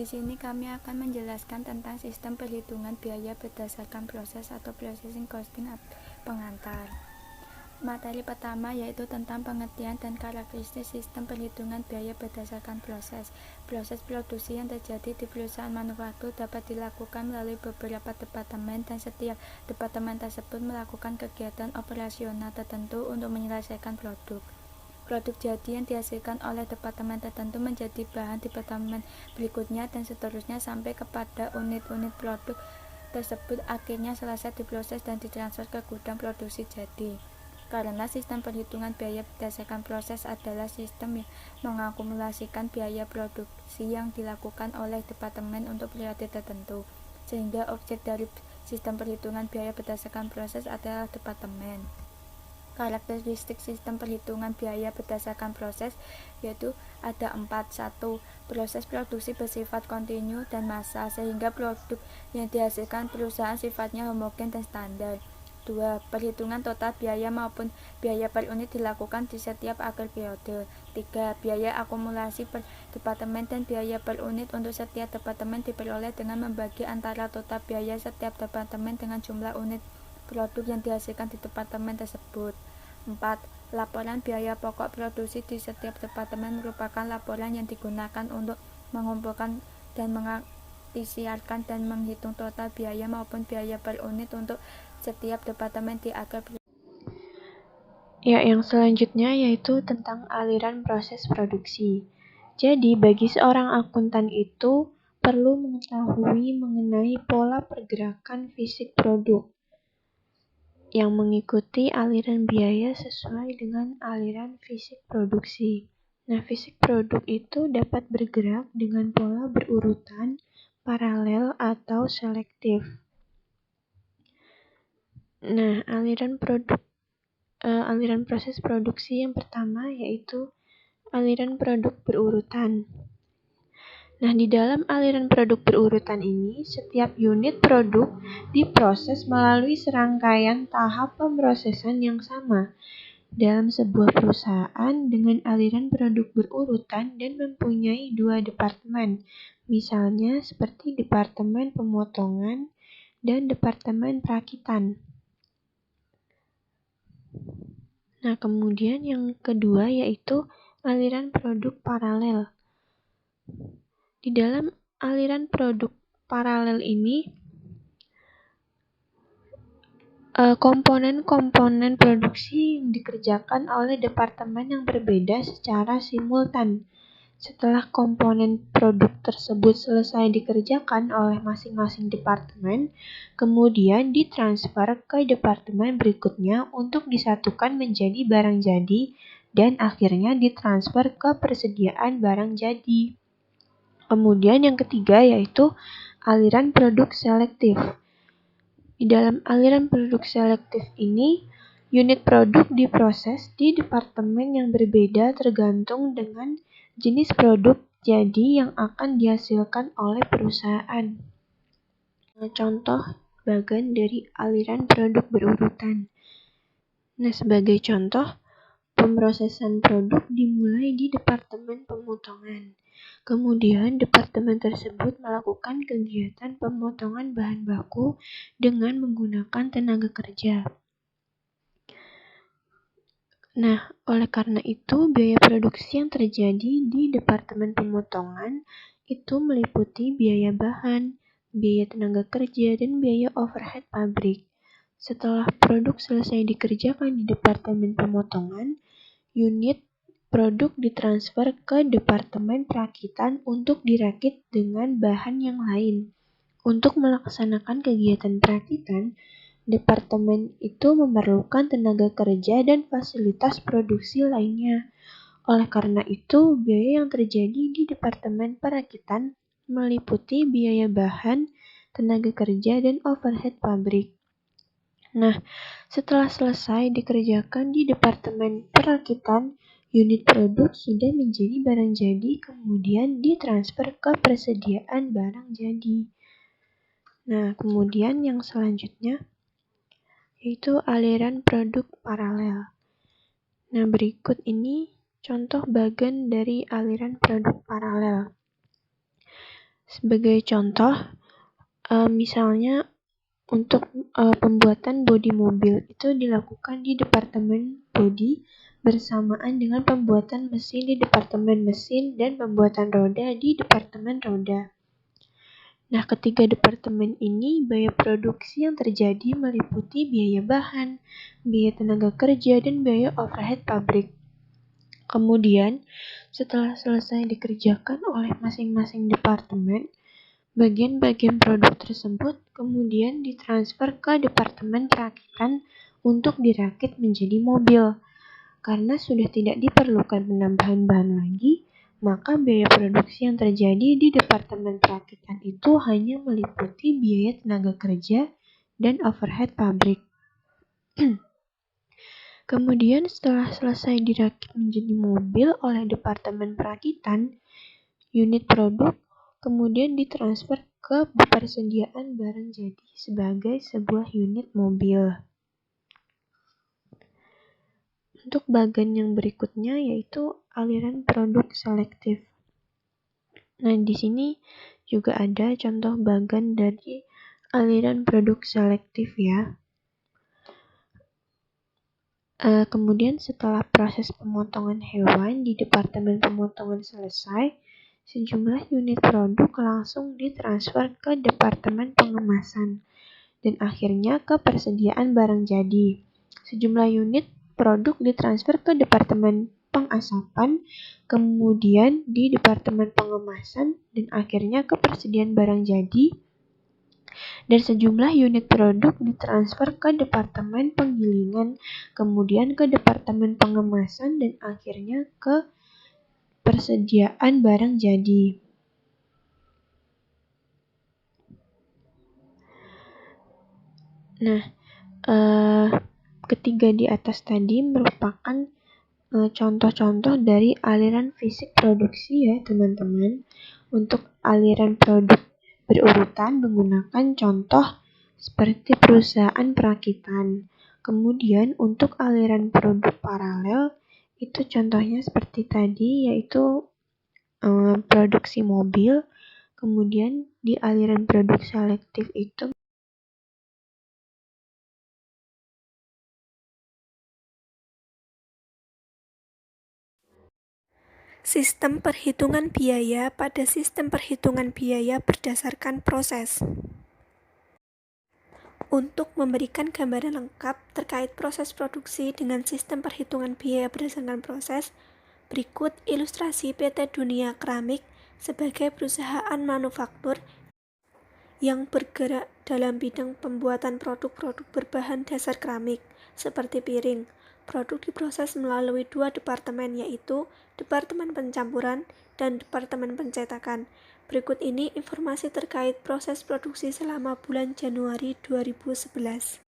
Di sini kami akan menjelaskan tentang sistem perhitungan biaya berdasarkan proses atau processing costing pengantar. Materi pertama yaitu tentang pengertian dan karakteristik sistem perhitungan biaya berdasarkan proses. Proses produksi yang terjadi di perusahaan manufaktur dapat dilakukan melalui beberapa departemen dan setiap departemen tersebut melakukan kegiatan operasional tertentu untuk menyelesaikan produk. Produk jadi yang dihasilkan oleh departemen tertentu menjadi bahan di departemen berikutnya dan seterusnya sampai kepada unit-unit produk tersebut akhirnya selesai diproses dan ditransfer ke gudang produksi jadi. Karena sistem perhitungan biaya berdasarkan proses adalah sistem yang mengakumulasikan biaya produksi yang dilakukan oleh departemen untuk periode tertentu, sehingga objek dari sistem perhitungan biaya berdasarkan proses adalah departemen. Karakteristik sistem perhitungan biaya berdasarkan proses yaitu ada 4. 1. Proses produksi bersifat kontinu dan massal sehingga produk yang dihasilkan perusahaan sifatnya homogen dan standar. 2. Perhitungan total biaya maupun biaya per unit dilakukan di setiap akhir periode. 3. Biaya akumulasi per departemen dan biaya per unit untuk setiap departemen diperoleh dengan membagi antara total biaya setiap departemen dengan jumlah unit produk yang dihasilkan di departemen tersebut. 4. Laporan biaya pokok produksi di setiap departemen merupakan laporan yang digunakan untuk mengumpulkan dan mengisiarkan dan menghitung total biaya maupun biaya per unit untuk setiap departemen di akhir periode. Ya, yang selanjutnya yaitu tentang aliran proses produksi. Jadi, bagi seorang akuntan itu perlu mengetahui mengenai pola pergerakan fisik produk yang mengikuti aliran biaya sesuai dengan aliran fisik produksi. Nah, fisik produk itu dapat bergerak dengan pola berurutan, paralel, atau selektif. Nah, aliran proses produksi yang pertama yaitu aliran produk berurutan. Nah, di dalam aliran produk berurutan ini, setiap unit produk diproses melalui serangkaian tahap pemrosesan yang sama dalam sebuah perusahaan dengan aliran produk berurutan dan mempunyai 2 departemen, misalnya seperti departemen pemotongan dan departemen perakitan. Nah, kemudian yang kedua yaitu aliran produk paralel. Di dalam aliran produk paralel ini, komponen-komponen produksi yang dikerjakan oleh departemen yang berbeda secara simultan. Setelah komponen produk tersebut selesai dikerjakan oleh masing-masing departemen, kemudian ditransfer ke departemen berikutnya untuk disatukan menjadi barang jadi dan akhirnya ditransfer ke persediaan barang jadi. Kemudian yang ketiga yaitu aliran produk selektif. Di dalam aliran produk selektif ini, unit produk diproses di departemen yang berbeda tergantung dengan jenis produk jadi yang akan dihasilkan oleh perusahaan. Contoh bagian dari aliran produk berurutan. Nah, sebagai contoh, pemrosesan produk dimulai di departemen pemotongan. Kemudian, departemen tersebut melakukan kegiatan pemotongan bahan baku dengan menggunakan tenaga kerja. Nah, oleh karena itu, biaya produksi yang terjadi di departemen pemotongan itu meliputi biaya bahan, biaya tenaga kerja, dan biaya overhead pabrik. Setelah produk selesai dikerjakan di departemen pemotongan, unit produk ditransfer ke departemen perakitan untuk dirakit dengan bahan yang lain. Untuk melaksanakan kegiatan perakitan, departemen itu memerlukan tenaga kerja dan fasilitas produksi lainnya. Oleh karena itu, biaya yang terjadi di departemen perakitan meliputi biaya bahan, tenaga kerja, dan overhead pabrik. Nah, setelah selesai dikerjakan di departemen perakitan, unit produk sudah menjadi barang jadi, kemudian ditransfer ke persediaan barang jadi. Nah, kemudian yang selanjutnya yaitu aliran produk paralel. Nah, berikut ini contoh bagian dari aliran produk paralel. Sebagai contoh, misalnya untuk pembuatan bodi mobil itu dilakukan di Departemen Bodi bersamaan dengan pembuatan mesin di Departemen Mesin dan pembuatan roda di Departemen Roda. Nah, ketiga departemen ini biaya produksi yang terjadi meliputi biaya bahan, biaya tenaga kerja, dan biaya overhead pabrik. Kemudian, setelah selesai dikerjakan oleh masing-masing departemen, bagian-bagian produk tersebut kemudian ditransfer ke Departemen Perakitan untuk dirakit menjadi mobil. Karena sudah tidak diperlukan penambahan bahan lagi, maka biaya produksi yang terjadi di Departemen Perakitan itu hanya meliputi biaya tenaga kerja dan overhead pabrik. Kemudian setelah selesai dirakit menjadi mobil oleh Departemen Perakitan, unit produk kemudian ditransfer ke persediaan barang jadi sebagai sebuah unit mobil. Untuk bagan yang berikutnya yaitu aliran produk selektif. Nah, di sini juga ada contoh bagan dari aliran produk selektif ya. Kemudian setelah proses pemotongan hewan di Departemen Pemotongan selesai, sejumlah unit produk langsung ditransfer ke Departemen Pengemasan dan akhirnya ke persediaan barang jadi. Sejumlah unit produk ditransfer ke Departemen Pengasapan, kemudian di Departemen Pengemasan, dan akhirnya ke persediaan barang jadi. Dan sejumlah unit produk ditransfer ke Departemen Penggilingan, kemudian ke Departemen Pengemasan, dan akhirnya ke persediaan barang jadi. Nah, ketiga di atas tadi merupakan contoh-contoh dari aliran fisik produksi ya teman-teman. Untuk aliran produk berurutan menggunakan contoh seperti perusahaan perakitan. Kemudian untuk aliran produk paralel itu contohnya seperti tadi yaitu produksi mobil. Kemudian di aliran produk selektif itu Sistem perhitungan biaya pada sistem perhitungan biaya berdasarkan proses. Untuk memberikan gambaran lengkap terkait proses produksi dengan sistem perhitungan biaya berdasarkan proses, berikut ilustrasi PT Dunia Keramik sebagai perusahaan manufaktur yang bergerak dalam bidang pembuatan produk-produk berbahan dasar keramik, seperti piring. Produk diproses melalui dua departemen, yaitu Departemen Pencampuran dan Departemen Pencetakan. Berikut ini informasi terkait proses produksi selama bulan Januari 2011.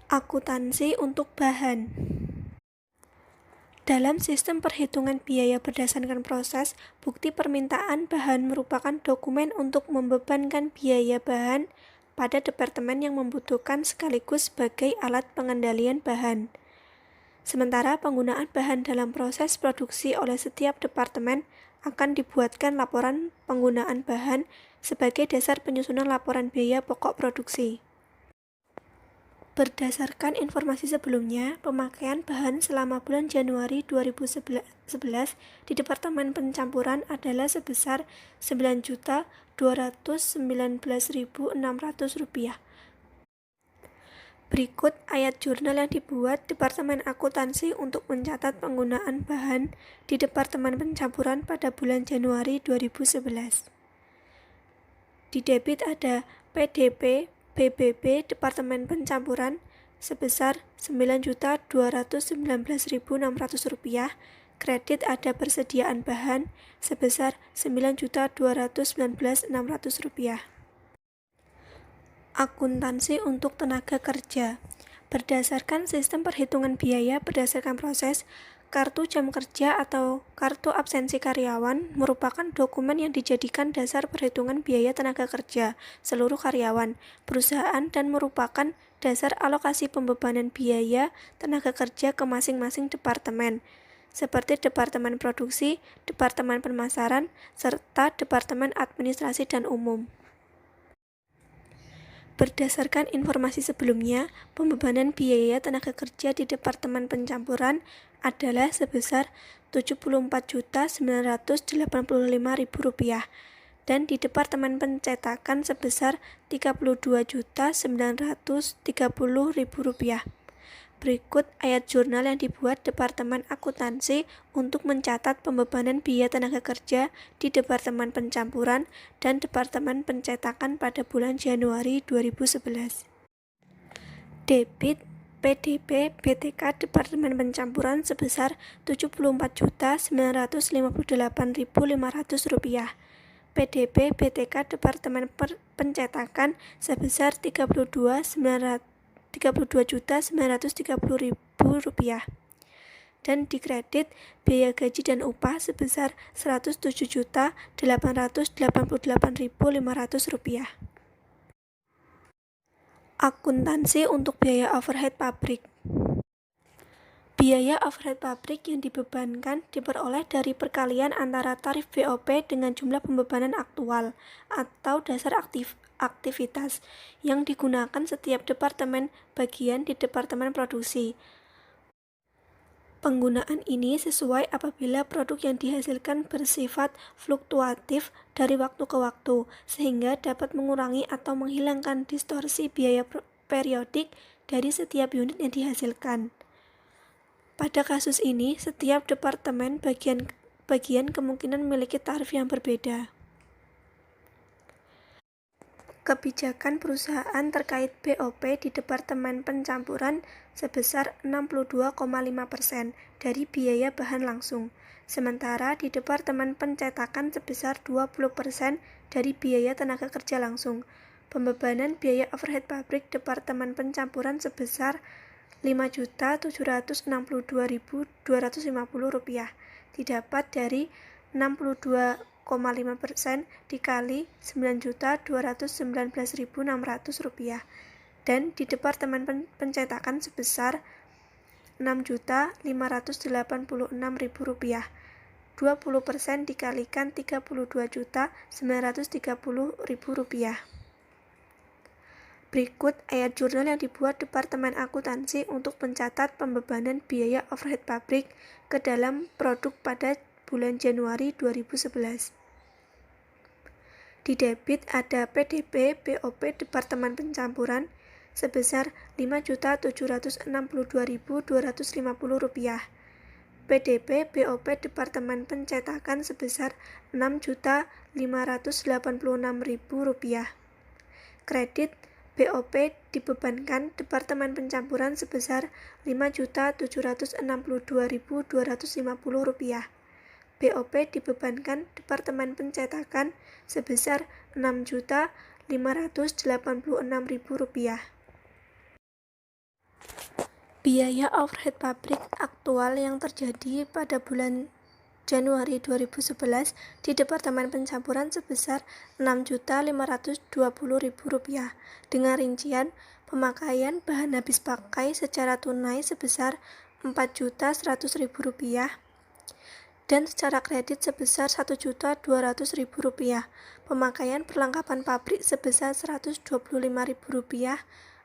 Akuntansi untuk bahan. Dalam sistem perhitungan biaya berdasarkan proses, bukti permintaan bahan merupakan dokumen untuk membebankan biaya bahan pada departemen yang membutuhkan sekaligus sebagai alat pengendalian bahan. Sementara penggunaan bahan dalam proses produksi oleh setiap departemen akan dibuatkan laporan penggunaan bahan sebagai dasar penyusunan laporan biaya pokok produksi. Berdasarkan informasi sebelumnya, pemakaian bahan selama bulan Januari 2011 di Departemen Pencampuran adalah sebesar Rp9.219.600. Berikut ayat jurnal yang dibuat Departemen Akuntansi untuk mencatat penggunaan bahan di Departemen Pencampuran pada bulan Januari 2011. Di debit ada PDP BBB Departemen Pencampuran sebesar Rp9.219.600, kredit ada persediaan bahan sebesar Rp9.219.600. Akuntansi untuk tenaga kerja. Berdasarkan sistem perhitungan biaya berdasarkan proses, kartu jam kerja atau kartu absensi karyawan merupakan dokumen yang dijadikan dasar perhitungan biaya tenaga kerja seluruh karyawan perusahaan dan merupakan dasar alokasi pembebanan biaya tenaga kerja ke masing-masing departemen. seperti Departemen Produksi, Departemen Pemasaran, serta Departemen Administrasi dan Umum. Berdasarkan informasi sebelumnya, pembebanan biaya tenaga kerja di Departemen Pencampuran adalah sebesar Rp74.985.000 dan di Departemen Pencetakan sebesar Rp32.930.000. Berikut ayat jurnal yang dibuat Departemen Akuntansi untuk mencatat pembebanan biaya tenaga kerja di Departemen Pencampuran dan Departemen Pencetakan pada bulan Januari 2011. Debit PDB BTK Departemen Pencampuran sebesar Rp74.958.500. PDB BTK Departemen Pencetakan sebesar Rp32.930.000 dan dikredit biaya gaji dan upah sebesar Rp107.888.500. Akuntansi untuk biaya overhead pabrik. Biaya overhead pabrik yang dibebankan diperoleh dari perkalian antara tarif BOP dengan jumlah pembebanan aktual atau dasar aktivitas yang digunakan setiap departemen bagian di Departemen Produksi. Penggunaan ini sesuai apabila produk yang dihasilkan bersifat fluktuatif dari waktu ke waktu, sehingga dapat mengurangi atau menghilangkan distorsi biaya periodik dari setiap unit yang dihasilkan. Pada kasus ini, setiap departemen bagian kemungkinan memiliki tarif yang berbeda. Kebijakan perusahaan terkait BOP di Departemen Pencampuran sebesar 62,5% dari biaya bahan langsung, sementara di Departemen Pencetakan sebesar 20% dari biaya tenaga kerja langsung. Pembebanan biaya overhead pabrik Departemen Pencampuran sebesar Rp5.762.250 didapat dari 62,5% dikali Rp9.219.600 dan di Departemen Pencetakan sebesar Rp6.586.000. 20% dikalikan Rp32.930.000. Berikut ayat jurnal yang dibuat Departemen Akuntansi untuk mencatat pembebanan biaya overhead pabrik ke dalam produk pada bulan Januari 2011. Di debit ada PDB BOP Departemen Pencampuran sebesar Rp5.762.250. PDB BOP Departemen Pencetakan sebesar Rp6.586.000. Kredit BOP dibebankan Departemen Pencampuran sebesar Rp5.762.250. BOP dibebankan Departemen Pencetakan sebesar Rp6.586.000. Biaya overhead pabrik aktual yang terjadi pada bulan Januari 2011 di Departemen Pencampuran sebesar Rp6.520.000 dengan rincian pemakaian bahan habis pakai secara tunai sebesar Rp4.100.000 dan secara kredit sebesar Rp1.200.000, pemakaian perlengkapan pabrik sebesar Rp125.000,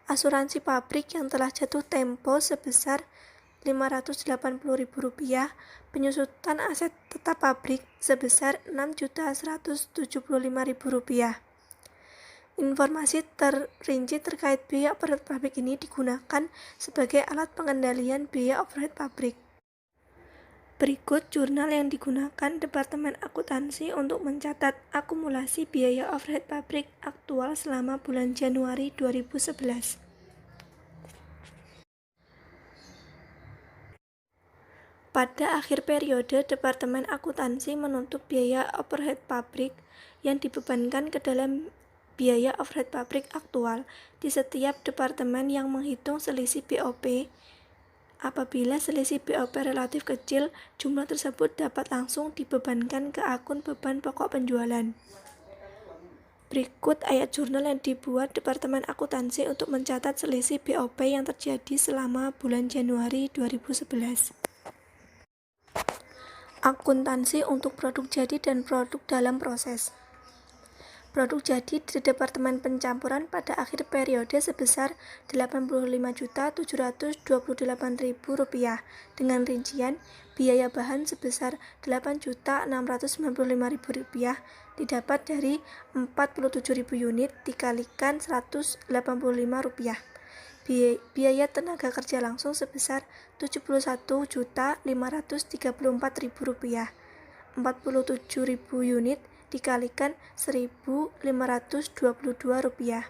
asuransi pabrik yang telah jatuh tempo sebesar Rp580.000, penyusutan aset tetap pabrik sebesar Rp6.175.000. Informasi terrinci terkait biaya overhead pabrik ini digunakan sebagai alat pengendalian biaya overhead pabrik. Berikut jurnal yang digunakan Departemen Akuntansi untuk mencatat akumulasi biaya overhead pabrik aktual selama bulan Januari 2011. Pada akhir periode, Departemen Akuntansi menutup biaya overhead pabrik yang dibebankan ke dalam biaya overhead pabrik aktual di setiap departemen yang menghitung selisih BOP. Apabila selisih BOP relatif kecil, jumlah tersebut dapat langsung dibebankan ke akun beban pokok penjualan. Berikut ayat jurnal yang dibuat Departemen Akuntansi untuk mencatat selisih BOP yang terjadi selama bulan Januari 2011. Akuntansi untuk produk jadi dan produk dalam proses. Produk jadi di Departemen Pencampuran pada akhir periode sebesar Rp85.728.000 dengan rincian biaya bahan sebesar Rp8.695.000 didapat dari 47.000 unit dikalikan Rp185. Biaya tenaga kerja langsung sebesar Rp71.534.000. 47.000 unit dikalikan Rp1.522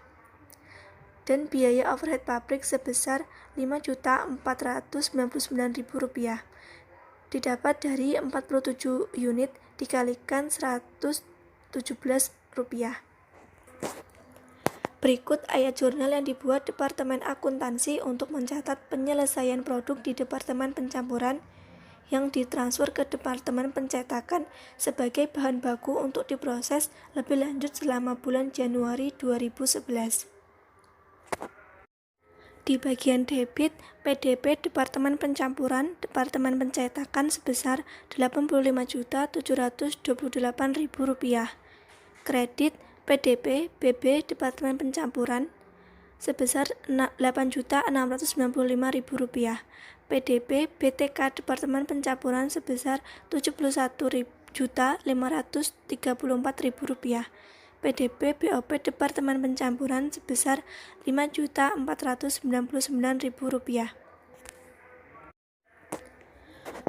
dan biaya overhead pabrik sebesar Rp5.499.000 didapat dari 47 unit dikalikan Rp117. Berikut ayat jurnal yang dibuat Departemen Akuntansi untuk mencatat penyelesaian produk di Departemen Pencampuran yang ditransfer ke Departemen Pencetakan sebagai bahan baku untuk diproses lebih lanjut selama bulan Januari 2011. Di bagian debit, PDP Departemen Pencampuran, Departemen Pencetakan sebesar Rp85.728.000. Kredit PDP BB Departemen Pencampuran sebesar Rp8.695.000. PDP BTK Departemen Pencampuran sebesar Rp71.534.000. PDP BOP Departemen Pencampuran sebesar Rp5.499.000.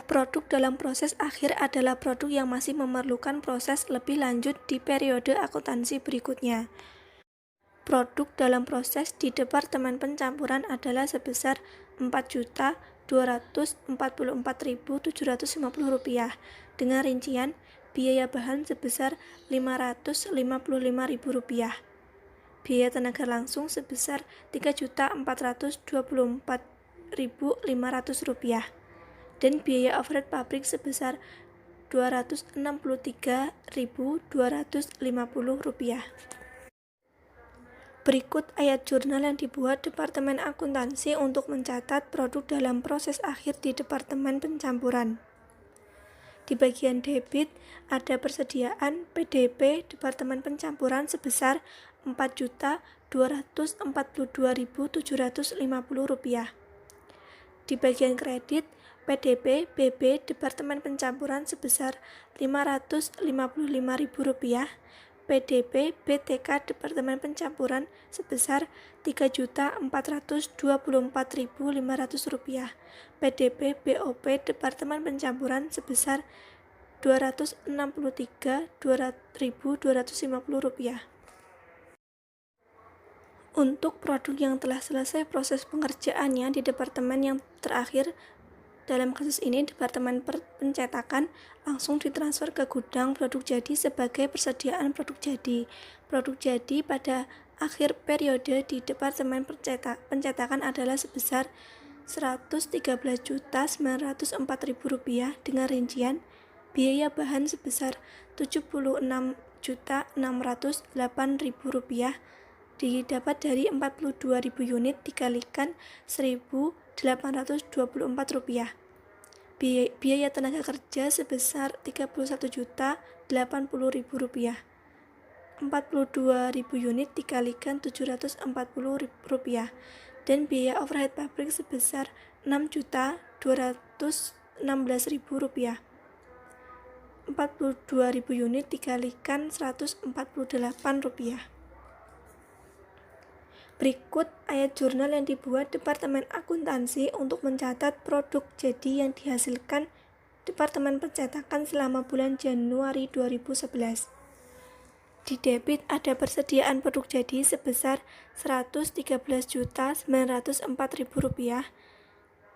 Produk dalam proses akhir adalah produk yang masih memerlukan proses lebih lanjut di periode akuntansi berikutnya. Produk dalam proses di Departemen Pencampuran adalah sebesar Rp4.244.750 dengan rincian biaya bahan sebesar Rp555.000, biaya tenaga langsung sebesar Rp3.424.500 dan biaya overhead pabrik sebesar Rp263.250. Berikut ayat jurnal yang dibuat Departemen Akuntansi untuk mencatat produk dalam proses akhir di Departemen Pencampuran. Di bagian debit, ada persediaan PDP Departemen Pencampuran sebesar Rp4.242.750. Di bagian kredit, PDP BB Departemen Pencampuran sebesar Rp555.000. PDP BTK Departemen Pencampuran sebesar Rp3.424.500. PDP BOP Departemen Pencampuran sebesar Rp263.250. Untuk produk yang telah selesai proses pengerjaannya di departemen yang terakhir, dalam kasus ini Departemen Pencetakan, langsung ditransfer ke gudang produk jadi sebagai persediaan produk jadi. Produk jadi pada akhir periode di Departemen Pencetakan adalah sebesar Rp113.904.000 dengan rincian biaya bahan sebesar Rp76.608.000 didapat dari 42.000 unit dikalikan Rp1.824. Biaya tenaga kerja sebesar Rp31.080.000. 42.000 unit dikalikan Rp740 dan biaya overhead pabrik sebesar Rp6.216.000. 42.000 unit dikalikan Rp148. Berikut ayat jurnal yang dibuat Departemen Akuntansi untuk mencatat produk jadi yang dihasilkan Departemen Pencetakan selama bulan Januari 2011. Di debit ada persediaan produk jadi sebesar Rp113.904.000.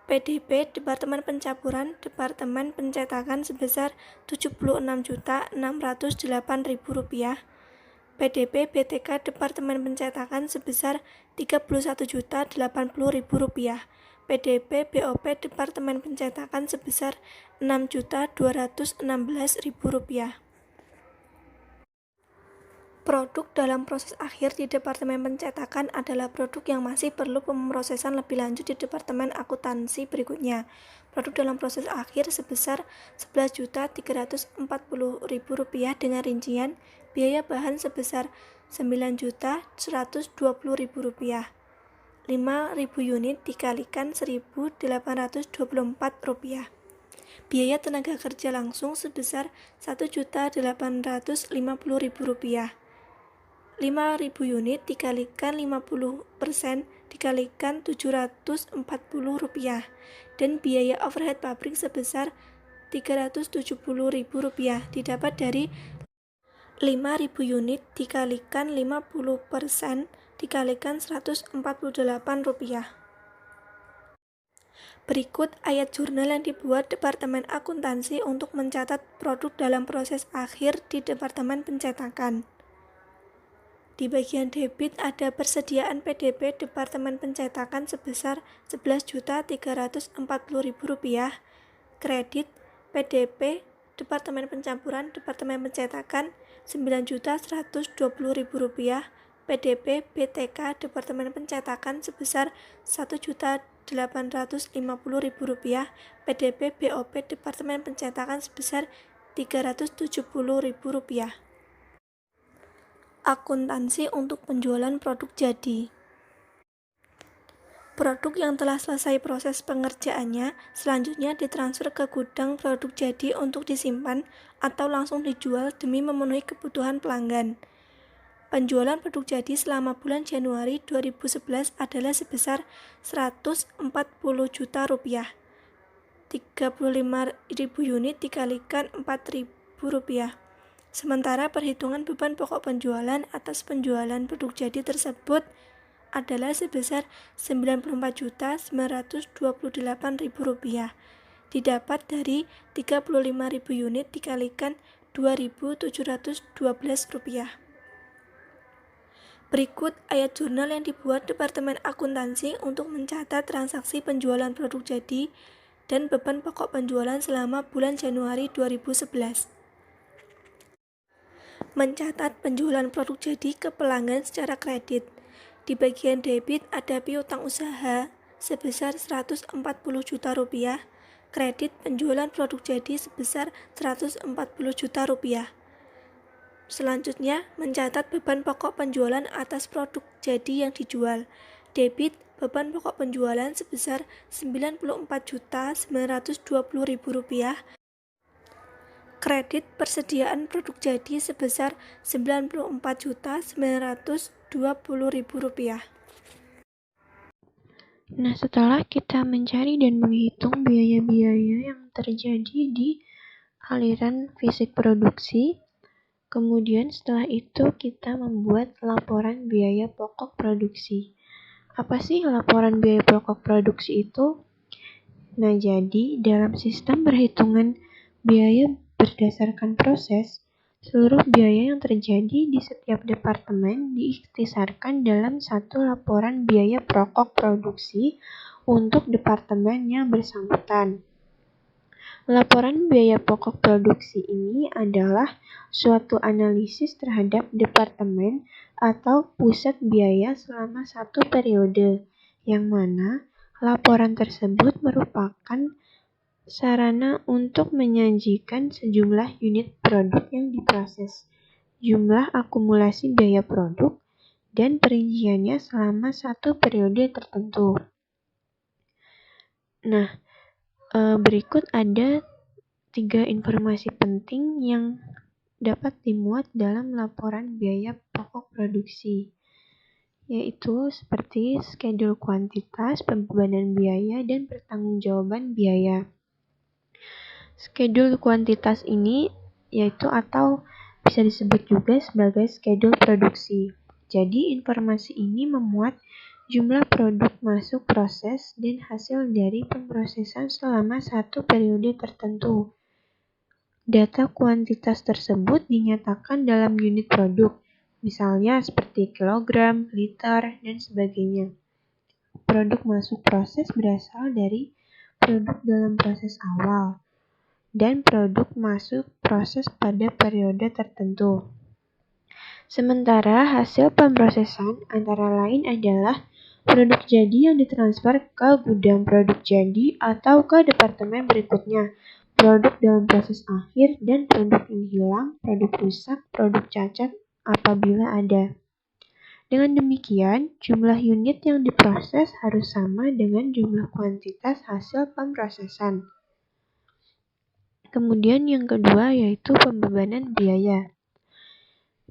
PDP Departemen Pencampuran Departemen Pencetakan sebesar Rp76.608.000. PDP BTK Departemen Pencetakan sebesar Rp31.080.000. PDP BOP Departemen Pencetakan sebesar Rp6.216.000. Produk dalam proses akhir di Departemen Pencetakan adalah produk yang masih perlu pemrosesan lebih lanjut di Departemen Akuntansi berikutnya. Produk dalam proses akhir sebesar Rp11.340.000 dengan rincian biaya bahan sebesar Rp9.120.000. 5.000 unit dikalikan Rp1.824. Biaya tenaga kerja langsung sebesar Rp1.850.000. 5.000 unit dikalikan 50% dikalikan Rp740 dan biaya overhead pabrik sebesar Rp370.000 didapat dari 5.000 unit dikalikan 50% dikalikan Rp148. Berikut ayat jurnal yang dibuat Departemen Akuntansi untuk mencatat produk dalam proses akhir di Departemen Pencetakan. Di bagian debit ada persediaan PDP Departemen Pencetakan sebesar Rp11.340.000, kredit PDP Departemen Pencampuran Departemen Pencetakan Rp9.120.000, PDP BTK Departemen Pencetakan sebesar Rp1.850.000, PDP BOP Departemen Pencetakan sebesar Rp370.000. Akuntansi untuk penjualan produk jadi. Produk yang telah selesai proses pengerjaannya selanjutnya ditransfer ke gudang produk jadi untuk disimpan atau langsung dijual demi memenuhi kebutuhan pelanggan. Penjualan produk jadi selama bulan Januari 2011 adalah sebesar Rp140 juta. 35.000 unit dikalikan Rp4.000. Sementara perhitungan beban pokok penjualan atas penjualan produk jadi tersebut adalah sebesar Rp95.928.000, didapat dari 35.000 unit dikalikan Rp2.712. Berikut ayat jurnal yang dibuat Departemen Akuntansi untuk mencatat transaksi penjualan produk jadi dan beban pokok penjualan selama bulan Januari 2011. Mencatat penjualan produk jadi ke pelanggan secara kredit. Di bagian debit ada piutang usaha sebesar Rp140 juta, kredit penjualan produk jadi sebesar Rp140 juta. Selanjutnya, mencatat beban pokok penjualan atas produk jadi yang dijual. Debit beban pokok penjualan sebesar Rp94.920.000, kredit persediaan produk jadi sebesar Rp94.920.000. Nah, setelah kita mencari dan menghitung biaya-biaya yang terjadi di aliran fisik produksi, kemudian setelah itu kita membuat laporan biaya pokok produksi. Apa sih laporan biaya pokok produksi itu? Nah, jadi dalam sistem perhitungan biaya berdasarkan proses, seluruh biaya yang terjadi di setiap departemen diikhtisarkan dalam satu laporan biaya pokok produksi untuk departemen yang bersangkutan. Laporan biaya pokok produksi ini adalah suatu analisis terhadap departemen atau pusat biaya selama satu periode, yang mana laporan tersebut merupakan sarana untuk menyajikan sejumlah unit produk yang diproses, jumlah akumulasi biaya produk, dan perinciannya selama satu periode tertentu. Nah, berikut ada 3 informasi penting yang dapat dimuat dalam laporan biaya pokok produksi, yaitu seperti schedule kuantitas, pembebanan biaya, dan pertanggungjawaban biaya. Schedule kuantitas ini yaitu atau bisa disebut juga sebagai schedule produksi. Jadi informasi ini memuat jumlah produk masuk proses dan hasil dari pemrosesan selama satu periode tertentu. Data kuantitas tersebut dinyatakan dalam unit produk, misalnya seperti kilogram, liter, dan sebagainya. Produk masuk proses berasal dari produk dalam proses awal dan produk masuk proses pada periode tertentu. Sementara hasil pemrosesan antara lain adalah produk jadi yang ditransfer ke gudang produk jadi atau ke departemen berikutnya, produk dalam proses akhir, dan produk yang hilang, produk rusak, produk cacat apabila ada. Dengan demikian, jumlah unit yang diproses harus sama dengan jumlah kuantitas hasil pemrosesan. Kemudian yang kedua yaitu pembebanan biaya.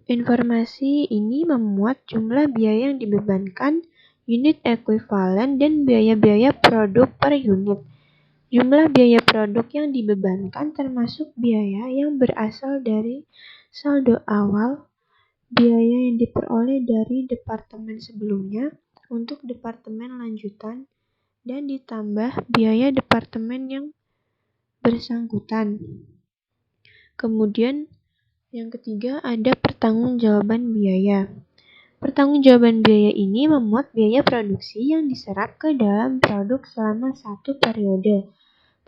Informasi ini memuat jumlah biaya yang dibebankan, unit ekuivalen, dan biaya-biaya produk per unit. Jumlah biaya produk yang dibebankan termasuk biaya yang berasal dari saldo awal, biaya yang diperoleh dari departemen sebelumnya untuk departemen lanjutan, dan ditambah biaya departemen yang bersangkutan. Kemudian yang ketiga ada pertanggungjawaban biaya. Pertanggungjawaban biaya ini memuat biaya produksi yang diserap ke dalam produk selama satu periode.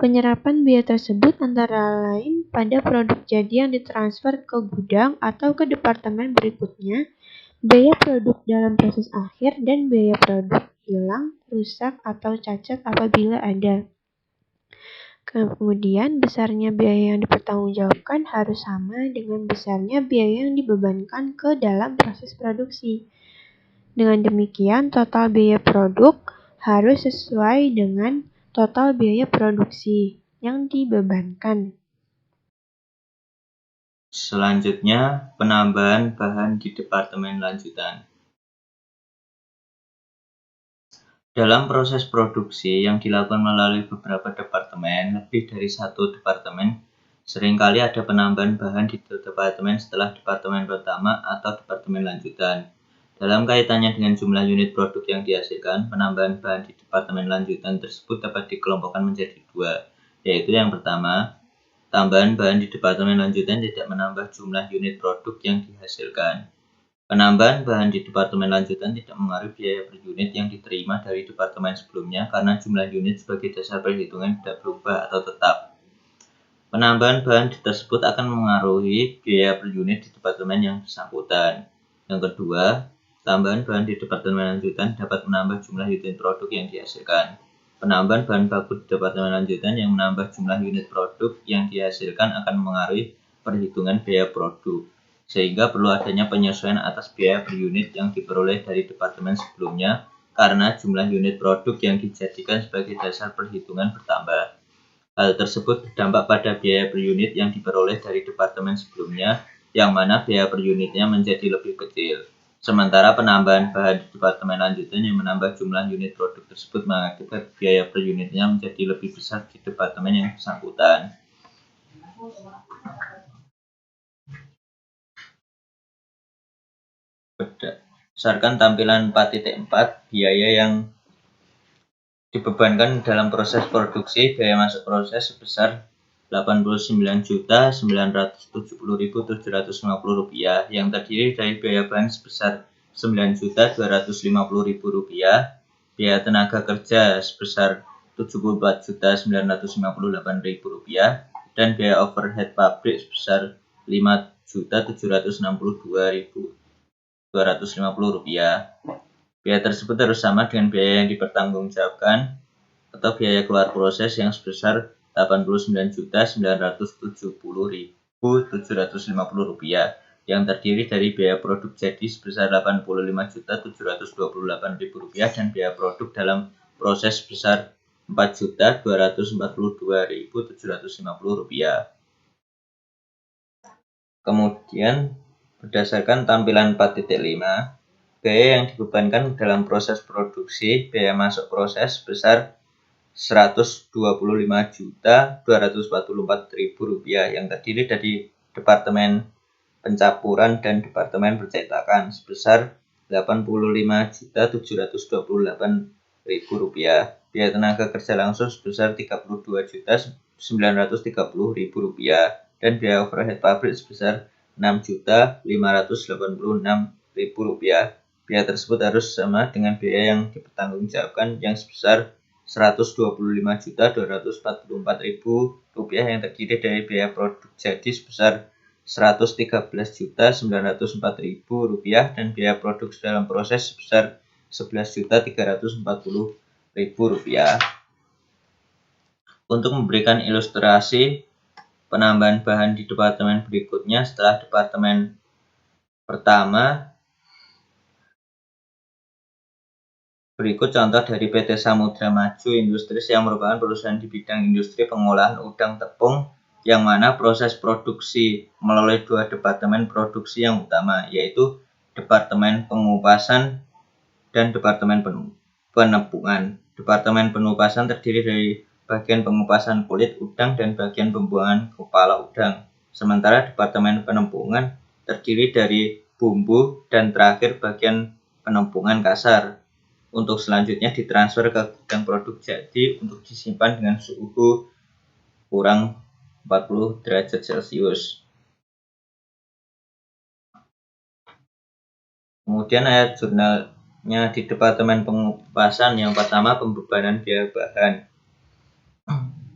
Penyerapan biaya tersebut antara lain pada produk jadi yang ditransfer ke gudang atau ke departemen berikutnya, biaya produk dalam proses akhir, dan biaya produk hilang, rusak, atau cacat apabila ada. Kemudian, besarnya biaya yang dipertanggungjawabkan harus sama dengan besarnya biaya yang dibebankan ke dalam proses produksi. Dengan demikian, total biaya produk harus sesuai dengan total biaya produksi yang dibebankan. Selanjutnya, penambahan bahan di departemen lanjutan. Dalam proses produksi yang dilakukan melalui beberapa departemen, lebih dari satu departemen, seringkali ada penambahan bahan di departemen setelah departemen pertama atau departemen lanjutan. Dalam kaitannya dengan jumlah unit produk yang dihasilkan, penambahan bahan di departemen lanjutan tersebut dapat dikelompokkan menjadi dua, yaitu yang pertama, tambahan bahan di departemen lanjutan tidak menambah jumlah unit produk yang dihasilkan. Penambahan bahan di departemen lanjutan tidak mengaruhi biaya per unit yang diterima dari departemen sebelumnya karena jumlah unit sebagai dasar perhitungan tidak berubah atau tetap. Penambahan bahan tersebut akan mengaruhi biaya per unit di departemen yang bersangkutan. Yang kedua, tambahan bahan di departemen lanjutan dapat menambah jumlah unit produk yang dihasilkan. Penambahan bahan baku di departemen lanjutan yang menambah jumlah unit produk yang dihasilkan akan mengaruhi perhitungan biaya produk, sehingga perlu adanya penyesuaian atas biaya per unit yang diperoleh dari departemen sebelumnya karena jumlah unit produk yang dijadikan sebagai dasar perhitungan bertambah. Hal tersebut berdampak pada biaya per unit yang diperoleh dari departemen sebelumnya, yang mana biaya per unitnya menjadi lebih kecil. Sementara penambahan bahan di departemen lanjutan yang menambah jumlah unit produk tersebut mengakibatkan biaya per unitnya menjadi lebih besar di departemen yang bersangkutan. Berdasarkan tampilan 4.4, biaya yang dibebankan dalam proses produksi, biaya masuk proses sebesar Rp89.970.750 yang terdiri dari biaya bahan sebesar Rp9.250.000, biaya tenaga kerja sebesar Rp74.958.000, dan biaya overhead pabrik sebesar Rp5.762.250. Biaya tersebut harus sama dengan biaya yang dipertanggungjawabkan atau biaya keluar proses yang sebesar Rp89.970.750 yang terdiri dari biaya produk jadi sebesar Rp85.728.000 dan biaya produk dalam proses sebesar Rp4.242.750. Kemudian, berdasarkan tampilan 4.5, biaya yang dibebankan dalam proses produksi, biaya masuk proses sebesar Rp125.244.000 yang terdiri dari Departemen Pencampuran dan Departemen Percetakan sebesar Rp82.728.000, biaya tenaga kerja langsung sebesar Rp32.930.000, dan biaya overhead pabrik sebesar Rp6.586.000. Biaya tersebut harus sama dengan biaya yang dipertanggungjawabkan yang sebesar Rp125.244.000 yang terdiri dari biaya produk jadi sebesar Rp113.904.000 dan biaya produksi dalam proses sebesar Rp11.340.000. Untuk memberikan ilustrasi penambahan bahan di departemen berikutnya setelah departemen pertama, berikut contoh dari PT Samudra Maju Industries yang merupakan perusahaan di bidang industri pengolahan udang tepung, yang mana proses produksi melalui dua departemen produksi yang utama, yaitu Departemen Pengupasan dan Departemen Penepungan. Departemen Pengupasan terdiri dari bagian pengupasan kulit udang dan bagian pembuangan kepala udang. Sementara Departemen Penepungan terdiri dari bumbu dan terakhir bagian penempungan kasar. Untuk selanjutnya ditransfer ke gudang produk jadi untuk disimpan dengan suhu kurang 40 derajat Celcius. Kemudian ayat jurnalnya di Departemen Pengupasan. Yang pertama, pembebanan biaya bahan.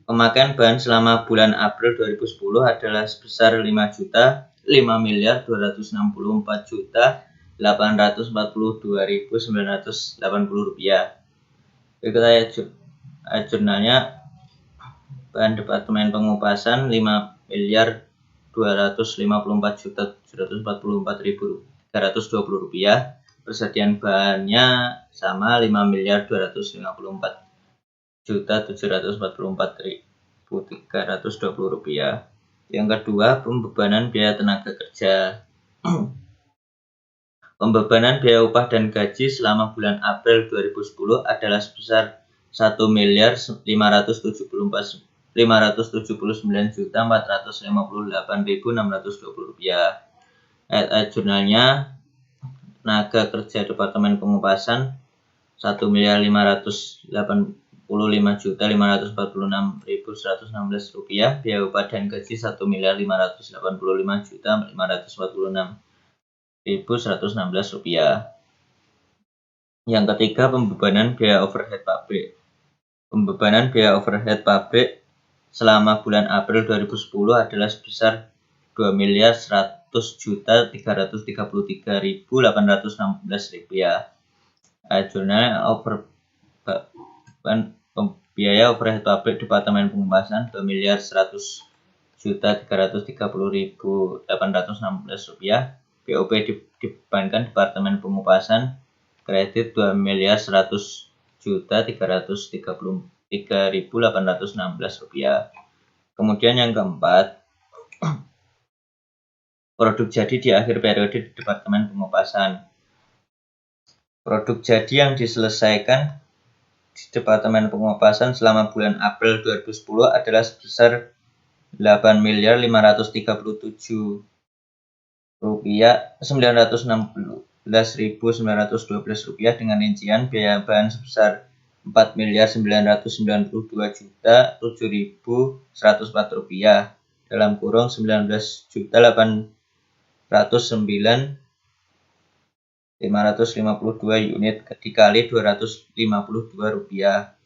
Pemakaian bahan selama bulan April 2010 adalah sebesar 5.5miliar264.842.980 rupiah. Berikut ayat jurnalnya. Bahan Departemen Pengupasan 5.254.744.320 rupiah. Persediaan bahannya sama 5.254.744.320 rupiah. Yang kedua, pembebanan biaya tenaga kerja. Pembebanan biaya upah dan gaji selama bulan April 2010 adalah sebesar 1.579.458.620 rupiah. Ayat jurnalnya. Tenaga kerja Departemen Pengupasan 1.585.546.116 rupiah. Biaya upah dan gaji 1.585.546.116 rupiah. Yang ketiga, pembebanan biaya overhead pabrik. Pembebanan biaya overhead pabrik selama bulan April 2010 adalah sebesar 2.100.333.816 rupiah. Jurnal biaya overhead pabrik Departemen Pengupasan 2.100.333.816 rupiah. BOP dibebankan Departemen Pengupasan kredit 2.100.333.816 rupiah. Kemudian yang keempat, produk jadi di akhir periode di Departemen Pengupasan. Produk jadi yang diselesaikan di Departemen Pengupasan selama bulan April 2010 adalah sebesar 8.916.912 rupiah dengan rincian biaya bahan sebesar 4.992.007.104 rupiah dalam kurung 19.809.552 unit dikali 252 rupiah.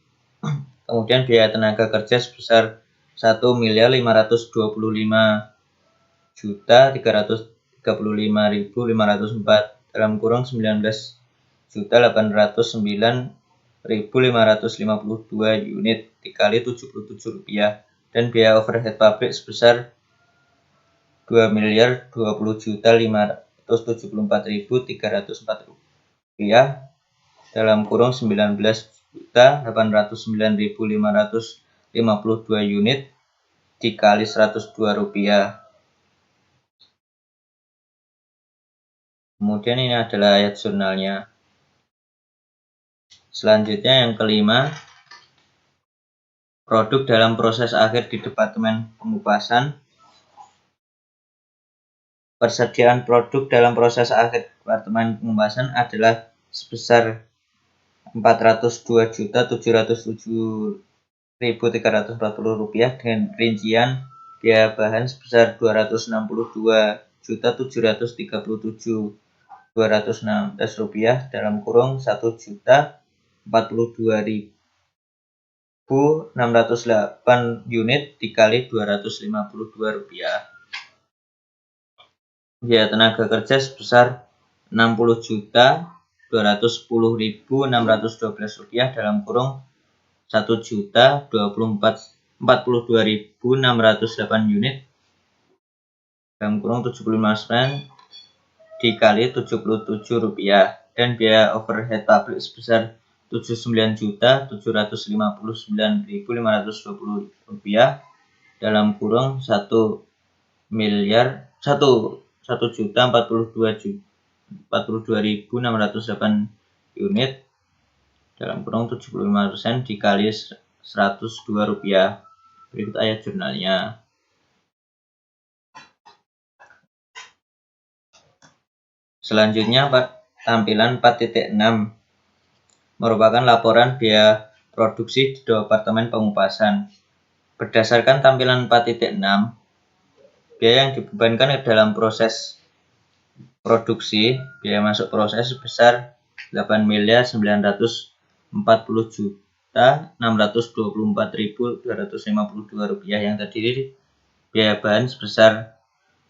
Kemudian biaya tenaga kerja sebesar 1.525.335.504 dalam kurung 19.809.552 unit dikali 77 rupiah dan biaya overhead pabrik sebesar 2.020.574.304 rupiah dalam kurung 19.809.552 unit dikali 102 rupiah. Kemudian ini adalah ayat jurnalnya. Selanjutnya yang kelima, produk dalam proses akhir di Departemen Pengupasan. Persediaan produk dalam proses akhir Departemen Pengupasan adalah sebesar 402.707.340 rupiah dengan rincian biaya bahan sebesar 262.737.216 rupiah dalam kurung 1.042.608 unit dikali 252 rupiah. biaya tenaga kerja sebesar Rp60.210.612 dalam kurung 1.044.42.608 unit dalam kurung 75% dikali Rp77 dan biaya overhead pabrik sebesar Rp79.759.520 dalam kurung 1.042.608 unit dalam kurung 75% dikali Rp102. Berikut ayat jurnalnya. Selanjutnya tampilan 4.6 merupakan laporan biaya produksi di Departemen Pengupasan. Berdasarkan tampilan 4.6, biaya yang dibebankan ke dalam proses produksi, biaya masuk proses sebesar Rp8.924.624.252 yang terdiri biaya bahan sebesar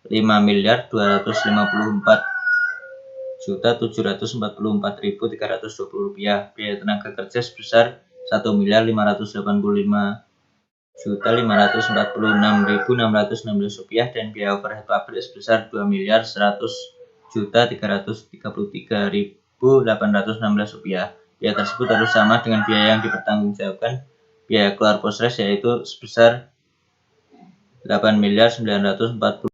Rp5.254.744.320, biaya tenaga kerja sebesar Rp1.585.546.616 dan biaya overhead pabrik sebesar Rp2.133.816. Biaya tersebut harus sama dengan biaya yang dipertanggungjawabkan biaya keluar proses, yaitu sebesar Rp8.940.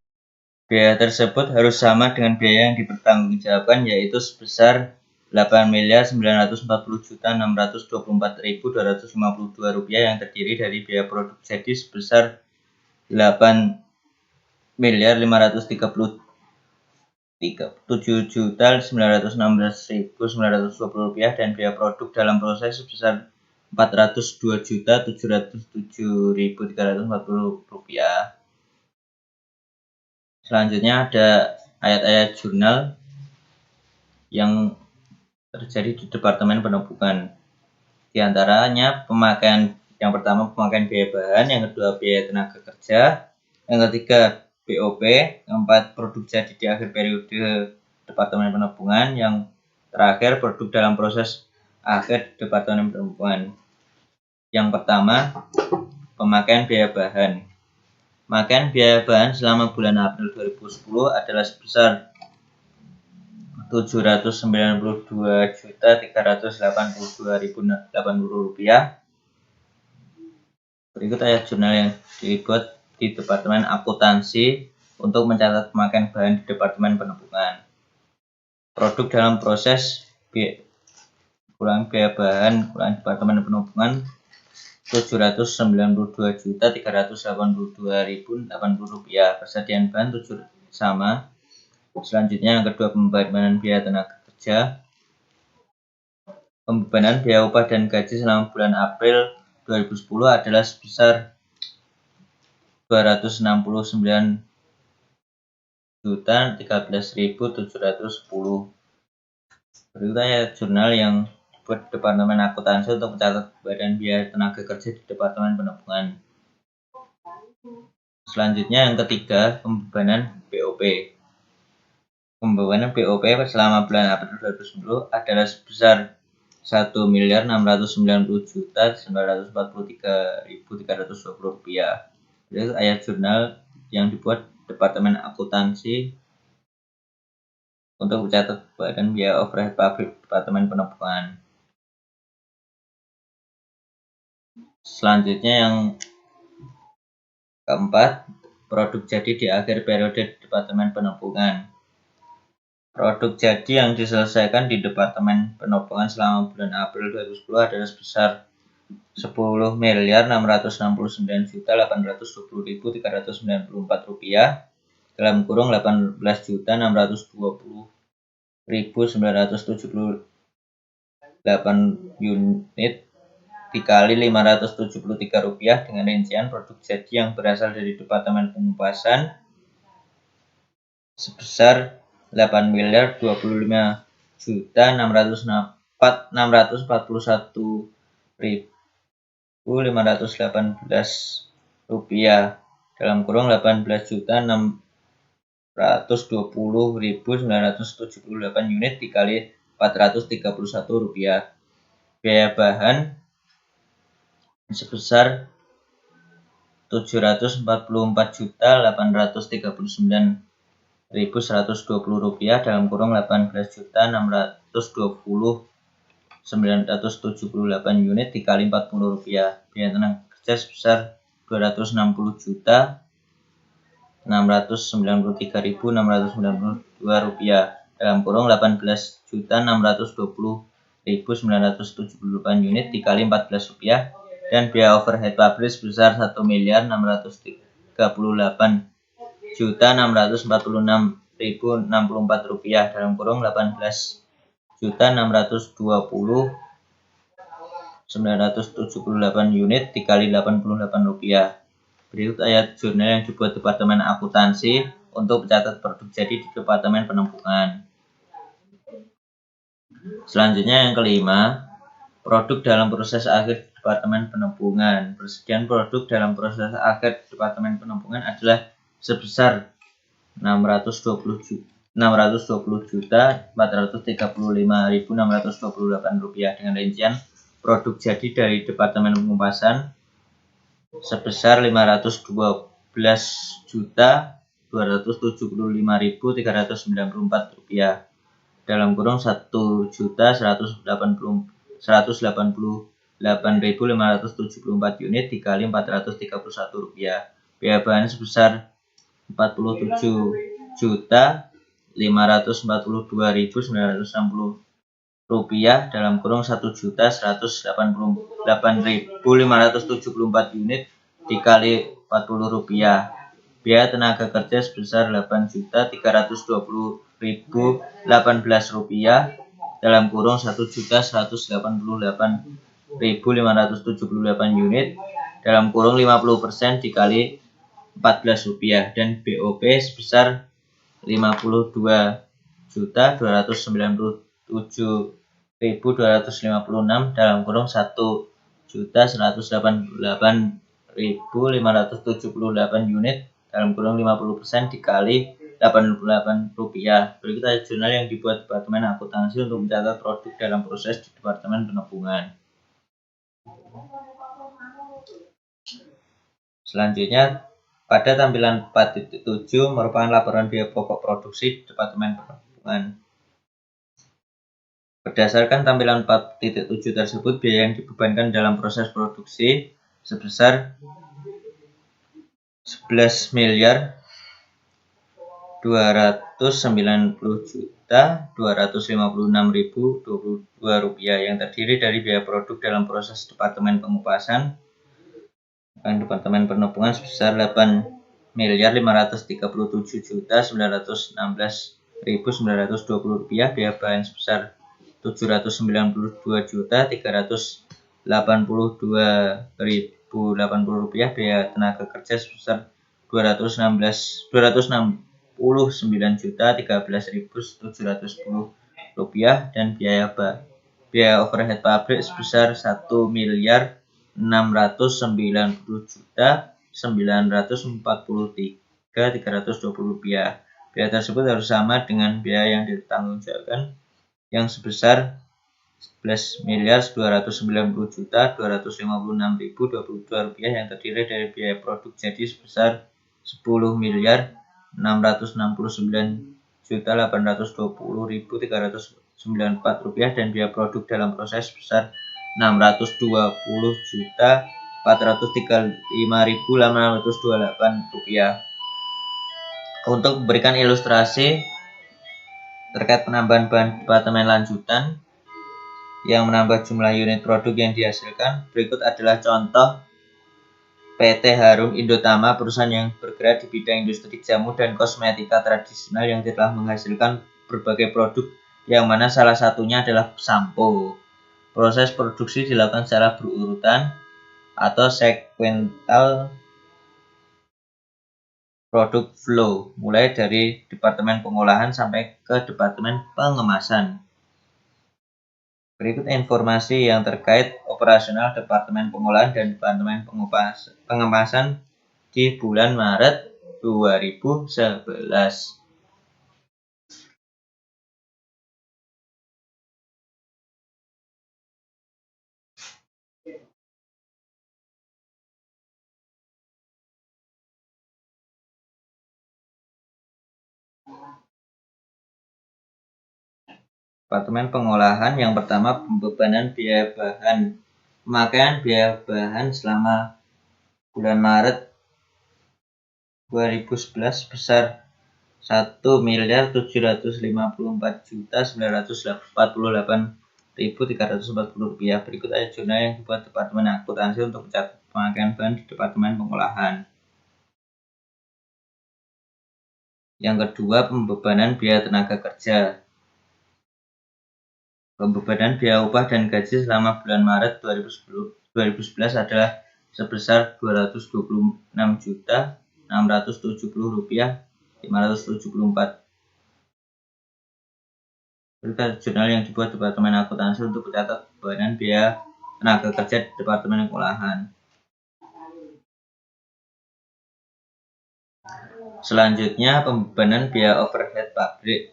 Biaya tersebut harus sama dengan biaya yang dipertanggungjawabkan, yaitu sebesar Rp8.940.624.252 yang terdiri dari biaya produk jadi sebesar Rp8.537.916.920 dan biaya produk dalam proses sebesar Rp402.707.340. Selanjutnya ada ayat-ayat jurnal yang terjadi di Departemen Penebukan. Di antaranya yang pertama pemakaian biaya bahan, yang kedua biaya tenaga kerja, yang ketiga BOP, yang keempat produk jadi di akhir periode Departemen Penebukan, yang terakhir produk dalam proses akhir Departemen Penebukan. Yang pertama pemakaian biaya bahan. Pemakaian biaya bahan selama bulan April 2010 adalah sebesar Rp792.382.080. Berikut ayat jurnal yang dibuat di Departemen Akuntansi untuk mencatat pemakaian bahan di Departemen Penebukan. Produk dalam proses biaya bahan Departemen Penebukan Rp792.382.080. Persediaan bahan sama. Selanjutnya yang kedua pembebanan biaya tenaga kerja. Pembebanan biaya upah dan gaji selama bulan April 2010 adalah sebesar Rp269.013.710. Berikut ayat jurnal yang buat Departemen Akuntansi untuk mencatat pembebanan biaya tenaga kerja di Departemen Penebukan. Selanjutnya yang ketiga pembebanan BOP. Pembebanan BOP selama bulan April 2010 adalah sebesar Rp1.690.943.320. Jadi ayat jurnal yang dibuat Departemen Akuntansi untuk mencatat badan biaya overhead pabrik Departemen Penebukan. Selanjutnya yang keempat, produk jadi di akhir periode Departemen Penebukan. Produk jadi yang diselesaikan di Departemen Penebukan selama bulan April 2010 adalah sebesar Rp10.999.820.394 dalam kurung 18.978 unit dikali Rp573 dengan rincian produk jadi yang berasal dari Departemen Pengupasan sebesar Rp8.255.641.518 dalam kurung 120.978 unit dikali Rp431. Biaya bahan sebesar Rp744.839.120 dalam kurung 18.920.978 unit dikali Rp40. Biaya tenaga kerja sebesar Rp260.693.692 dalam kurung 18.620.978 unit dikali Rp14 dan biaya overhead pabrik sebesar Rp1.638.646.064 dalam kurung 18.920.978 unit dikali Rp88. Berikut ayat jurnal yang dibuat Departemen Akuntansi untuk mencatat produk jadi di Departemen Penampungan. Selanjutnya yang kelima, produk dalam proses akhir Departemen Penampungan. Persediaan produk dalam proses akhir Departemen Penampungan adalah sebesar Rp620.435.628 dengan rincian produk jadi dari Departemen Pengupasan sebesar Rp512.275.394 dalam kurung Rp1.188.574 unit dikali Rp431. Biaya bahan sebesar Rp47.542.960 dalam kurung Rp1.188.574 unit dikali Rp40. Biaya tenaga kerja sebesar Rp8.320.018 dalam kurung Rp1.188.578 unit dalam kurung 50% dikali Rp14 dan BOP sebesar Rp52.297.256 dalam kurung Rp1.188.578 unit dalam kurung 50% dikali Rp88. Berikut adalah jurnal yang dibuat Departemen Akuntansi untuk mencatat produk dalam proses di Departemen Penampungan. Selanjutnya, pada tampilan 4.7 merupakan laporan biaya pokok produksi di Departemen Penampungan. Berdasarkan tampilan 4.7 tersebut, biaya yang dibebankan dalam proses produksi sebesar Rp11.290.256.022 yang terdiri dari biaya produk dalam proses Departemen Pengupasan Departemen Penampungan sebesar Rp8.537.916.920, biaya bahan sebesar Rp792.382.080, biaya tenaga kerja sebesar Rp269.013.710 dan biaya overhead pabrik sebesar Rp1.690.943.320. Biaya tersebut harus sama dengan biaya yang ditanggungjawabkan yang sebesar Rp11.290.256.022 yang terdiri dari biaya produk jadi sebesar Rp10.699.820.394 dan biaya produk dalam proses sebesar Rp620.435.828. Untuk memberikan ilustrasi terkait penambahan bahan departemen lanjutan yang menambah jumlah unit produk yang dihasilkan, berikut adalah contoh PT Harum Indotama, perusahaan yang bergerak di bidang industri jamu dan kosmetika tradisional yang telah menghasilkan berbagai produk yang mana salah satunya adalah sampo. Proses produksi dilakukan secara berurutan atau sequential product flow, mulai dari departemen pengolahan sampai ke departemen pengemasan. Berikut informasi yang terkait operasional departemen pengolahan dan departemen pengemasan di bulan Maret 2011. Departemen Pengolahan. Yang pertama, pembebanan biaya bahan. Pemakaian biaya bahan selama bulan Maret 2011 sebesar Rp1.944.948.340. Berikut ada jurnal yang dibuat Departemen Akuntansi untuk mencatat pemakaian bahan di Departemen Pengolahan. Yang kedua, pembebanan biaya tenaga kerja. Pembebanan biaya upah dan gaji selama bulan Maret 2011 adalah sebesar Rp226.670.574. Berikut jurnal yang dibuat Departemen Akuntansi untuk mencatat pembebanan biaya tenaga kerja di Departemen Pengolahan. Selanjutnya, pembebanan biaya overhead pabrik.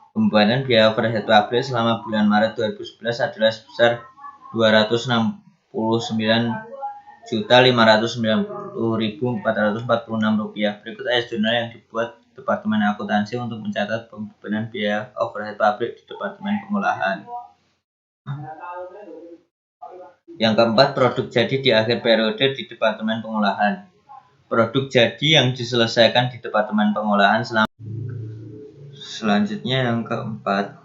Pembebanan biaya overhead pabrik selama bulan Maret 2011 adalah sebesar Rp269.590.446. Berikut ada jurnal yang dibuat Departemen Akuntansi untuk mencatat pembebanan biaya overhead pabrik di Departemen Pengolahan. Yang keempat, produk jadi di akhir periode di Departemen Pengolahan. Produk jadi yang diselesaikan di Departemen Pengolahan selama. Selanjutnya yang keempat,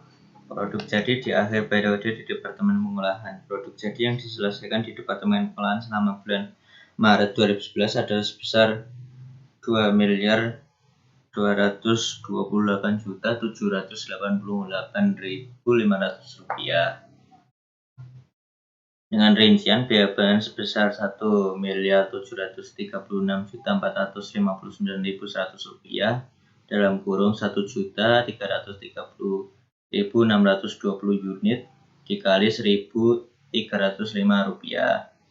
produk jadi di akhir periode di Departemen Pengolahan. Produk jadi yang diselesaikan di Departemen Pengolahan selama bulan Maret 2011 adalah sebesar Rp2.228.788.500 dengan rincian biaya bahan sebesar Rp1.436.459.100 dalam kurung 1.330.620 unit dikali Rp1.305.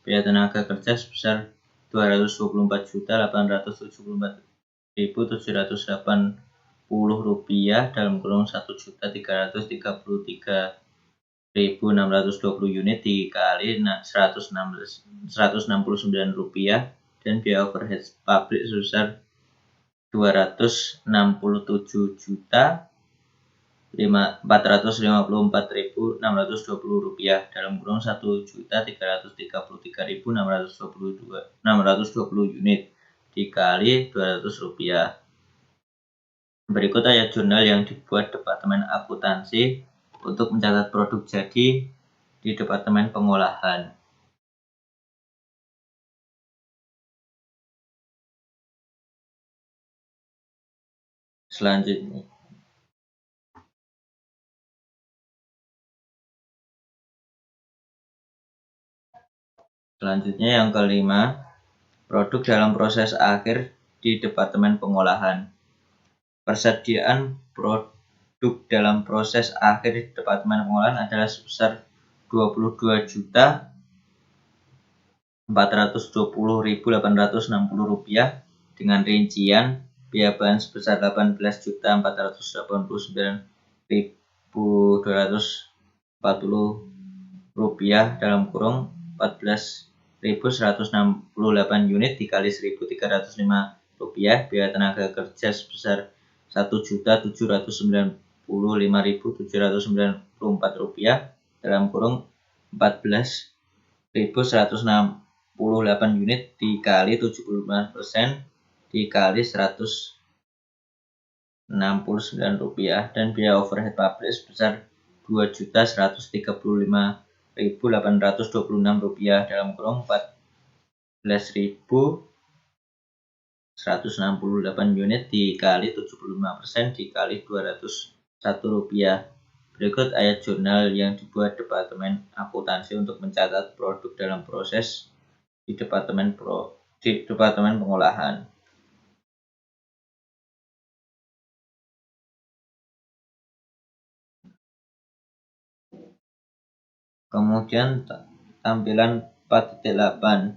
Biaya tenaga kerja sebesar Rp224.874.780 dalam kurung 1.333.620 unit dikali Rp169 dan biaya overhead pabrik sebesar Rp267.454.620 dalam kurung 1.333.620 unit dikali Rp200. Berikut ada jurnal yang dibuat Departemen Akuntansi untuk mencatat produk jadi di Departemen Pengolahan. Selanjutnya yang kelima, produk dalam proses akhir di Departemen Pengolahan. Persediaan produk dalam proses akhir di Departemen Pengolahan adalah sebesar Rp22.420.860 dengan rincian biaya bahan sebesar Rp18.489.240 dalam kurung 14.168 unit dikali Rp1.305. Biaya tenaga kerja sebesar Rp1.795.794 dalam kurung 14.168 unit dikali 75% dikali Rp169 dan biaya overhead pabrik sebesar Rp2.135.826 dalam kurung 14.168 unit dikali 75% dikali Rp201. Berikut ayat jurnal yang dibuat Departemen Akuntansi untuk mencatat produk dalam proses di Departemen Pengolahan. Kemudian tampilan 4.8.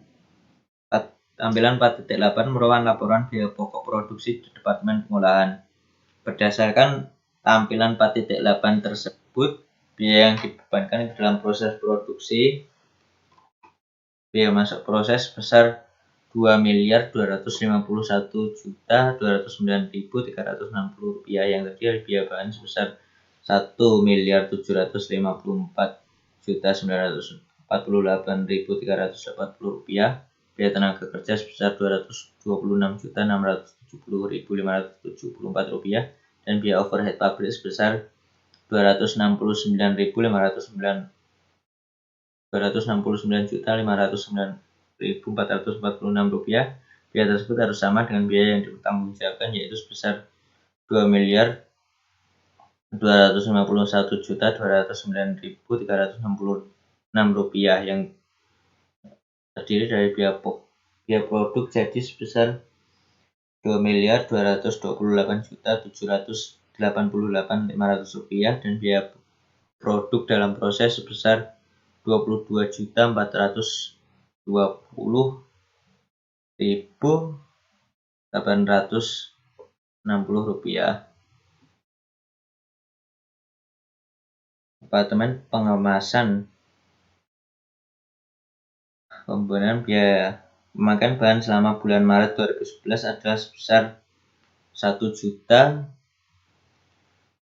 Tampilan 4.8 merupakan laporan biaya pokok produksi di Departemen Pengolahan. Berdasarkan tampilan 4.8 tersebut, biaya yang dibebankan dalam proses produksi, biaya masuk proses sebesar Rp2.251.209.360. Yang terdiri dari biaya bahan sebesar Rp1.954.948.380 biaya tenaga kerja sebesar Rp226.670.574 dan biaya overhead pabrik sebesar Rp269.509.446. Biaya tersebut harus sama dengan biaya yang dipertanggungjawabkan, yaitu sebesar Rp2.251.209.366 yang terdiri dari biaya produk jadi sebesar Rp2.228.788.500 dan biaya produk dalam proses sebesar Rp22.420.860. Departemen Pengemasan. Pembebanan biaya pemakaian bahan selama bulan Maret 2011 adalah sebesar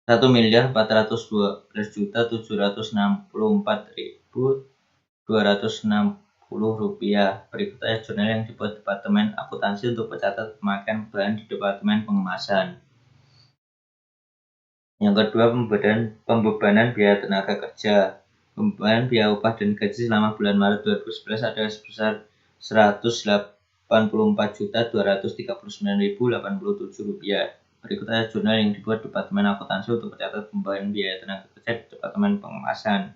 Rp1.414.764.260. Berikut adalah jurnal yang dibuat Departemen Akuntansi untuk mencatat pemakaian bahan di Departemen Pengemasan. Yang kedua, pembebanan biaya tenaga kerja. Pembebanan biaya upah dan gaji selama bulan Maret 2011 adalah sebesar Rp180.239.087. Berikut adalah jurnal yang dibuat Departemen Akuntansi untuk mencatat pembebanan biaya tenaga kerja di Departemen Pengemasan.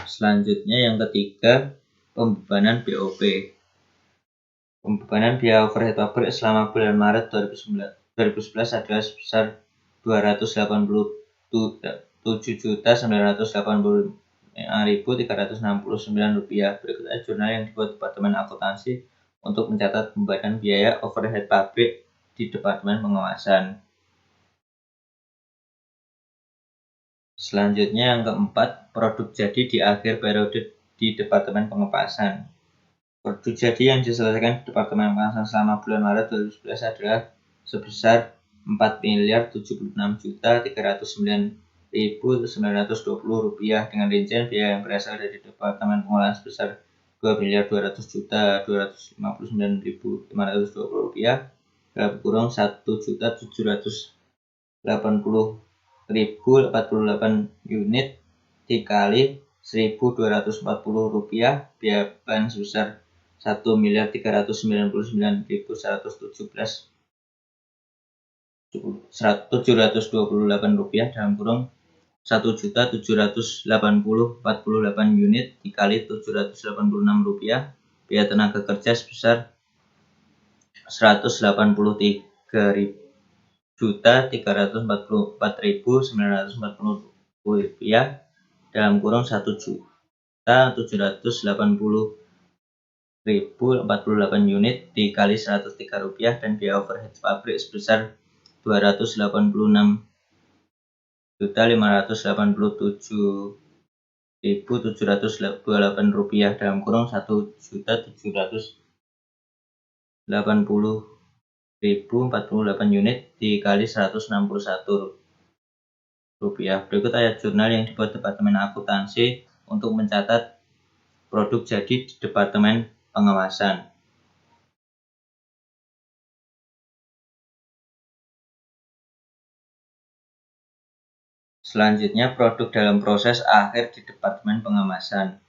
Selanjutnya yang ketiga, pembebanan BOP. Pembebanan biaya overhead pabrik selama bulan Maret 2011 adalah sebesar Rp287.985.369. Berikut adalah jurnal yang dibuat Departemen Akuntansi untuk mencatat pembebanan biaya overhead pabrik di Departemen Pengemasan. Selanjutnya yang keempat, produk jadi di akhir periode di Departemen Pengemasan. Produk jadi yang diselesaikan di Departemen Pengemasan selama bulan Maret 2011 adalah sebesar Rp4.309.920 dengan rincian biaya yang berasal dari Departemen Pengolahan sebesar Rp2.200.259.520 dalam kurung Rp1.780.048 unit dikali Rp1.240, biaya bahan sebesar Rp1.399.728 dalam kurung Rp1.780.48 unit dikali Rp786, biaya tenaga kerja sebesar Rp180.344.940 dalam kurung Rp1.780.048 unit dikali Rp103 dan biaya overhead pabrik sebesar Rp286.987.728 dalam kurung Rp1.780.048 unit dikali Rp161. Berikut adalah jurnal yang dibuat Departemen Akuntansi untuk mencatat produk jadi di Departemen Pengemasan. Selanjutnya, produk dalam proses akhir di Departemen Pengemasan.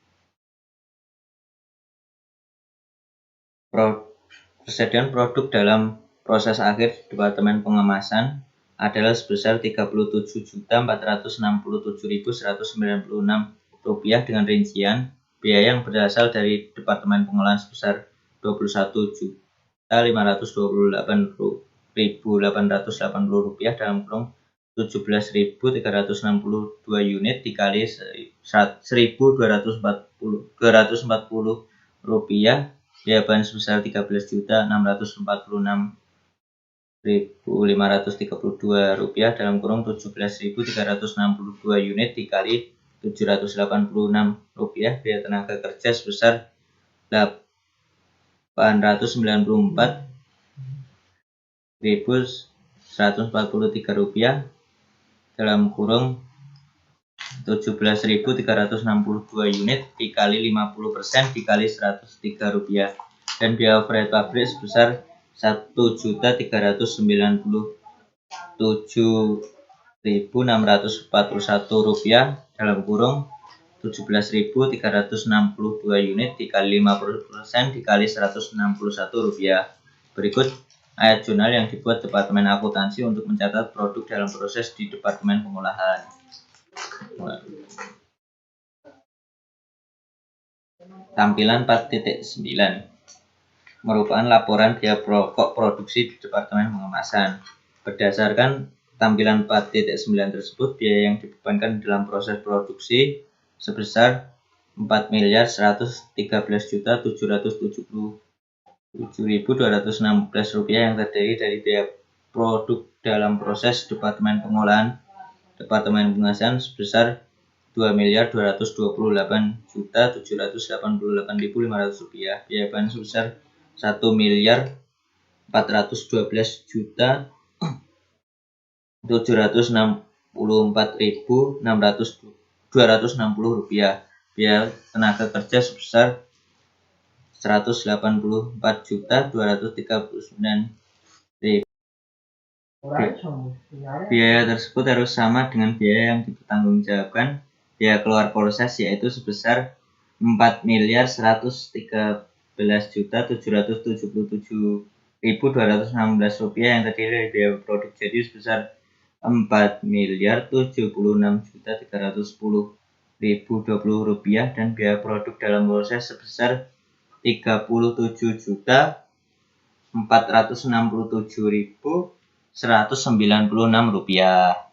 Persediaan produk dalam proses akhir di Departemen Pengemasan adalah sebesar Rp37.467.196 dengan rincian biaya yang berasal dari Departemen Pengolahan sebesar Rp21.528.880 dalam kurung Rp17.362 unit dikali Rp1.240, biaya bahan sebesar Rp13.646.532 dalam kurung Rp17.362 unit dikali Rp786, biaya tenaga kerja sebesar Rp894.1 rupiah dalam kurung 17.362 unit dikali 50% dikali 103 rupiah, dan biaya overhead pabrik sebesar 1.397.641 rupiah dalam kurung 17.362 unit dikali 50% dikali 161 rupiah. Berikut ayat jurnal yang dibuat Departemen Akuntansi untuk mencatat produk dalam proses di Departemen Pengolahan. Tampilan 4.9 merupakan laporan biaya pokok produksi di Departemen Pengemasan. Berdasarkan tampilan 4.9 tersebut, biaya yang dibebankan dalam proses produksi sebesar 4.113.777.216 rupiah yang terdiri dari biaya produk dalam proses Departemen Pengolahan Departemen Pengemasan sebesar 2.228.788.500 rupiah, biaya bahan sebesar 1.412.764.260 rupiah, biaya tenaga kerja sebesar 184.239.000. Biaya tersebut harus sama dengan biaya yang dipertanggungjawabkan biaya keluar proses, yaitu sebesar 4.113.777.216 rupiah yang terdiri dari biaya produk jadi sebesar 4.076.310.020 rupiah dan biaya produk dalam proses sebesar 37.467.196 rupiah.